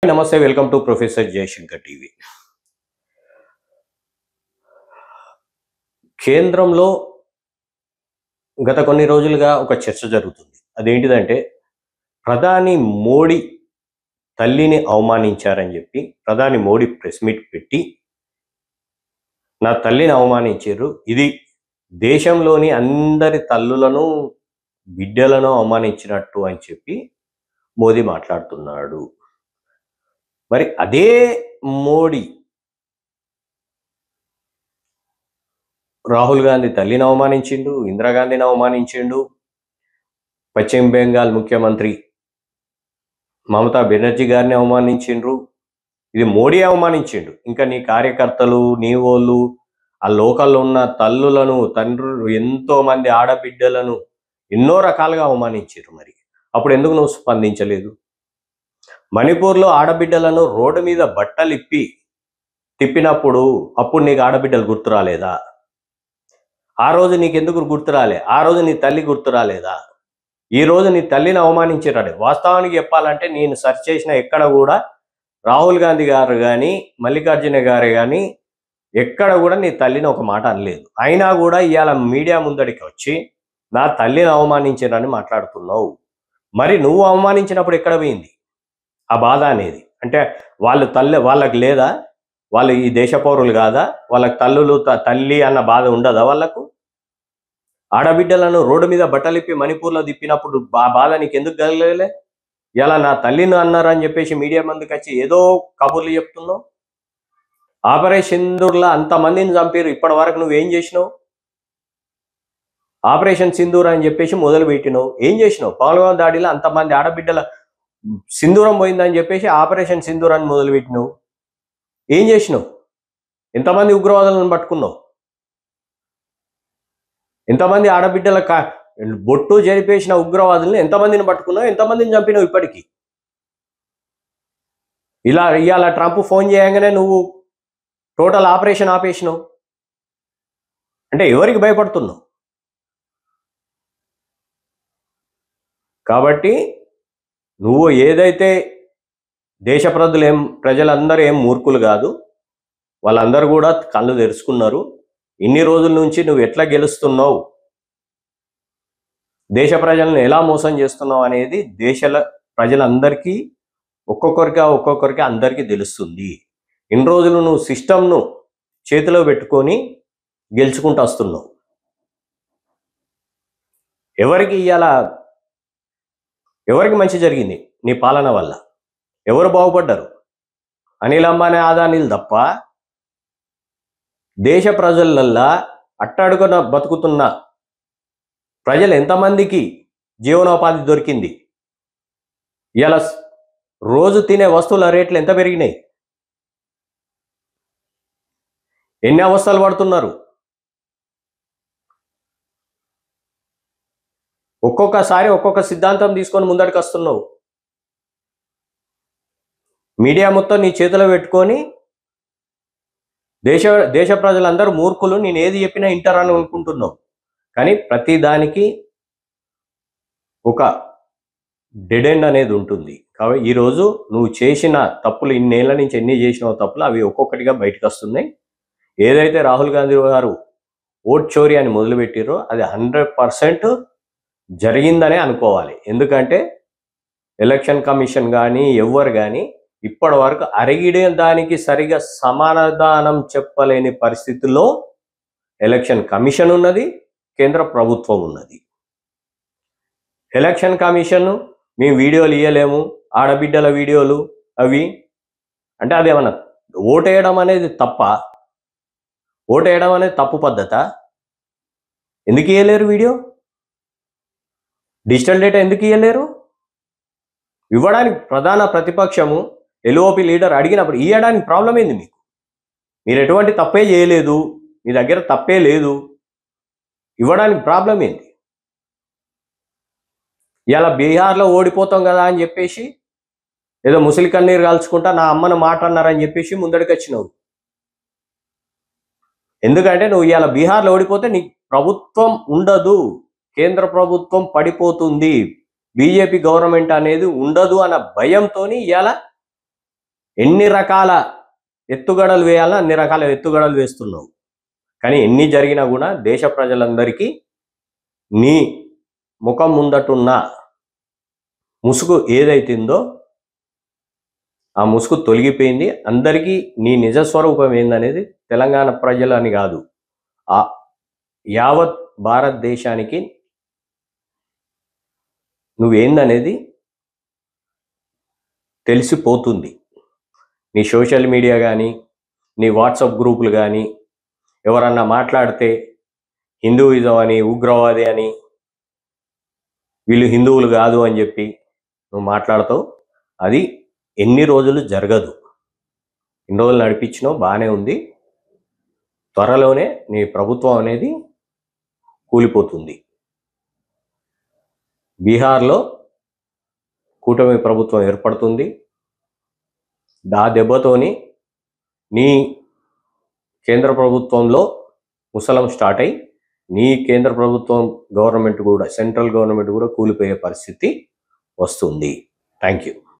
నమస్తే, welcome to professor Jayashankar TV. కేంద్రంలో గత కొన్ని రోజులుగా ఒక చర్చ జరుగుతుంది. అదేంటిదంటే ప్రధాని మోడీ తల్లిని అవమానించారని చెప్పి ప్రధాని మోడీ ప్రెస్ మీట్ పెట్టి నా తల్లిని అవమానించారు, ఇది దేశంలోని అందరి తల్లులను బిడ్డలను అవమానించినట్టు అని చెప్పి మోదీ మాట్లాడుతున్నాడు. మరి అదే మోడీ రాహుల్ గాంధీ తల్లిని అవమానించిండు, ఇందిరాగాంధీని అవమానించిండు, పశ్చిమ బెంగాల్ ముఖ్యమంత్రి మమతా బెనర్జీ గారిని అవమానించిండ్రు. ఇది మోడీ అవమానించిండు. ఇంకా నీ కార్యకర్తలు, నీ వాళ్ళు, ఆ లోకల్లో ఉన్న తల్లులను, తండ్రులు, ఎంతో మంది ఆడబిడ్డలను ఎన్నో రకాలుగా అవమానించారు. మరి అప్పుడు ఎందుకు నువ్వు స్పందించలేదు? మణిపూర్లో ఆడబిడ్డలను రోడ్డు మీద బట్టలు తిప్పినప్పుడు అప్పుడు నీకు ఆడబిడ్డలు గుర్తు రాలేదా? ఆ రోజు నీకెందుకు గుర్తు రాలే? ఆ రోజు నీ తల్లి గుర్తు రాలేదా? ఈ రోజు నీ తల్లిని అవమానించారు. వాస్తవానికి చెప్పాలంటే నేను సెర్చ్ చేసిన ఎక్కడ కూడా రాహుల్ గాంధీ గారు కానీ మల్లికార్జున గారు కానీ ఎక్కడ కూడా నీ తల్లిని ఒక మాట అనలేదు. అయినా కూడా ఇవాళ మీడియా ముందడికి వచ్చి నా తల్లిని అవమానించారని మాట్లాడుతున్నావు. మరి నువ్వు అవమానించినప్పుడు ఎక్కడ పోయింది ఆ బాధ అనేది? అంటే వాళ్ళకి లేదా? వాళ్ళు ఈ దేశ పౌరులు కాదా? వాళ్ళకి తల్లి అన్న బాధ ఉండదా? వాళ్ళకు ఆడబిడ్డలను రోడ్డు మీద బట్టలిప్పి మణిపూర్లో తిప్పినప్పుడు ఆ బాధ నీకు ఎందుకు కలగలే? ఇలా నా తల్లిని అన్నారని చెప్పేసి మీడియా మందికి వచ్చి ఏదో కబుర్లు చెప్తున్నావు. ఆపరేషన్ సింధూర్లో అంతమందిని చంపారు, ఇప్పటి వరకు నువ్వేం చేసినావు? ఆపరేషన్ సింధూర్ అని చెప్పేసి మొదలు పెట్టినావు, ఏం చేసినావు? పహల్గాం దాడిలో అంతమంది ఆడబిడ్డల సింధూరం పోయిందని చెప్పేసి ఆపరేషన్ సింధూర్ అని మొదలుపెట్టినావు, ఏం చేసినావు? ఎంతమంది ఉగ్రవాదులను పట్టుకున్నావు? ఎంతమంది ఆడబిడ్డల బొట్టు జరిపేసిన ఉగ్రవాదులను ఎంతమందిని పట్టుకున్నావు? ఎంతమందిని చంపినావు ఇప్పటికీ? ఇవాళ ట్రంప్ ఫోన్ చేయగానే నువ్వు టోటల్ ఆపరేషన్ ఆపేసినావు. అంటే ఎవరికి భయపడుతున్నావు? కాబట్టి నువ్వు ఏదైతే దేశ ప్రజలందరూ ఏం మూర్ఖులు కాదు, వాళ్ళందరూ కూడా కళ్ళు తెరుచుకున్నారు. ఇన్ని రోజుల నుంచి నువ్వు ఎట్లా గెలుస్తున్నావు, దేశ ప్రజలను ఎలా మోసం చేస్తున్నావు అనేది ప్రజలందరికీ ఒక్కొక్కరికి అందరికీ తెలుస్తుంది. ఇన్ని రోజులు నువ్వు సిస్టమ్ను చేతిలో పెట్టుకొని గెలుచుకుంటూ వస్తున్నావు. ఎవరికి మంచి జరిగింది నీ పాలన వల్ల? ఎవరు బాగుపడ్డారు? అనిల్ అంబానీ, అదానీలు తప్ప దేశ ప్రజలల్లా అట్టడుగున బతుకుతున్న ప్రజలు ఎంతమందికి జీవనోపాధి దొరికింది? ఇలా రోజు తినే వస్తువుల రేట్లు ఎంత పెరిగినాయి? ఎన్ని అవస్థలు పడుతున్నారు? ఒక్కొక్కసారి ఒక్కొక్క సిద్ధాంతం తీసుకొని ముందడికి వస్తున్నావు. మీడియా మొత్తం నీ చేతిలో పెట్టుకొని దేశ ప్రజలందరూ మూర్ఖులు, నేను ఏది చెప్పినా వింటారని అనుకుంటున్నావు. కానీ ప్రతి దానికి ఒక డెడ్ ఎండ్ అనేది ఉంటుంది. కాబట్టి ఈరోజు నువ్వు చేసిన తప్పులు, ఇన్నేళ్ల నుంచి ఎన్ని చేసినావు తప్పులు, అవి ఒక్కొక్కటిగా బయటకు వస్తున్నాయి. ఏదైతే రాహుల్ గాంధీ గారు ఓట్ చోరీ అని మొదలుపెట్టిరో అది 100% జరిగిందనే అనుకోవాలి. ఎందుకంటే ఎలక్షన్ కమిషన్ కానీ ఎవరు కానీ ఇప్పటి వరకు అరిగిడే దానికి సరిగా సమాధానం చెప్పలేని పరిస్థితుల్లో ఎలక్షన్ కమిషన్ ఉన్నది, కేంద్ర ప్రభుత్వం ఉన్నది. ఎలక్షన్ కమిషన్ మేము వీడియోలు ఇవ్వలేము, ఆడబిడ్డల వీడియోలు అవి అంటే అదేమన్నా ఓటేయడం అనేది తప్ప? ఓటేయడం అనేది తప్పు పద్ధత? ఎందుకు ఇవ్వలేరు వీడియో? డిజిటల్ డేటా ఎందుకు ఇవ్వలేరు? ఇవ్వడానికి ప్రధాన ప్రతిపక్షము ఎల్ఓపి లీడర్ అడిగినప్పుడు ఇవ్వడానికి ప్రాబ్లం ఏంది మీకు? మీరు ఎటువంటి తప్పే చేయలేదు, మీ దగ్గర తప్పే లేదు, ఇవ్వడానికి ప్రాబ్లం ఏంటి? ఇలా బీహార్లో ఓడిపోతాం కదా అని చెప్పేసి ఏదో ముసలి కన్నీరు కాల్చుకుంటా నా అమ్మను మాట అన్నారని చెప్పేసి ముందడికి వచ్చినావు. ఎందుకంటే నువ్వు ఇవాళ బీహార్లో ఓడిపోతే నీ ప్రభుత్వం ఉండదు, కేంద్ర ప్రభుత్వం పడిపోతుంది, బీజేపీ గవర్నమెంట్ అనేది ఉండదు అన్న భయంతో ఇవాళ ఎన్ని రకాల ఎత్తుగడలు వేయాలో అన్ని రకాల ఎత్తుగడలు వేస్తున్నావు. కానీ ఎన్ని జరిగినా కూడా దేశ ప్రజలందరికీ నీ ముఖం ముందటున్న ముసుగు ఏదైతుందో ఆ ముసుగు తొలగిపోయింది. అందరికీ నీ నిజస్వరూపం ఏందనేది తెలంగాణ ప్రజలు అని కాదు, ఆ యావత్ భారతదేశానికి నువ్వేందనేది తెలిసిపోతుంది. నీ సోషల్ మీడియా కానీ, నీ వాట్సాప్ గ్రూపులు కానీ ఎవరన్నా మాట్లాడితే హిందూయిజం అని, ఉగ్రవాది అని, వీళ్ళు హిందువులు కాదు అని చెప్పి నువ్వు మాట్లాడతావు. అది ఎన్ని రోజులు జరగదు. ఇన్ని రోజులు నడిపించినావు, బాగానే ఉంది. త్వరలోనే నీ ప్రభుత్వం అనేది కూలిపోతుంది. బీహార్లో కూటమి ప్రభుత్వం ఏర్పడుతుంది. ఆ దెబ్బతోని నీ కేంద్ర ప్రభుత్వంలో ముసలం స్టార్ట్ అయ్యి నీ కేంద్ర ప్రభుత్వం గవర్నమెంట్ కూడా, సెంట్రల్ గవర్నమెంట్ కూడా కూలిపోయే పరిస్థితి వస్తుంది. Thank you.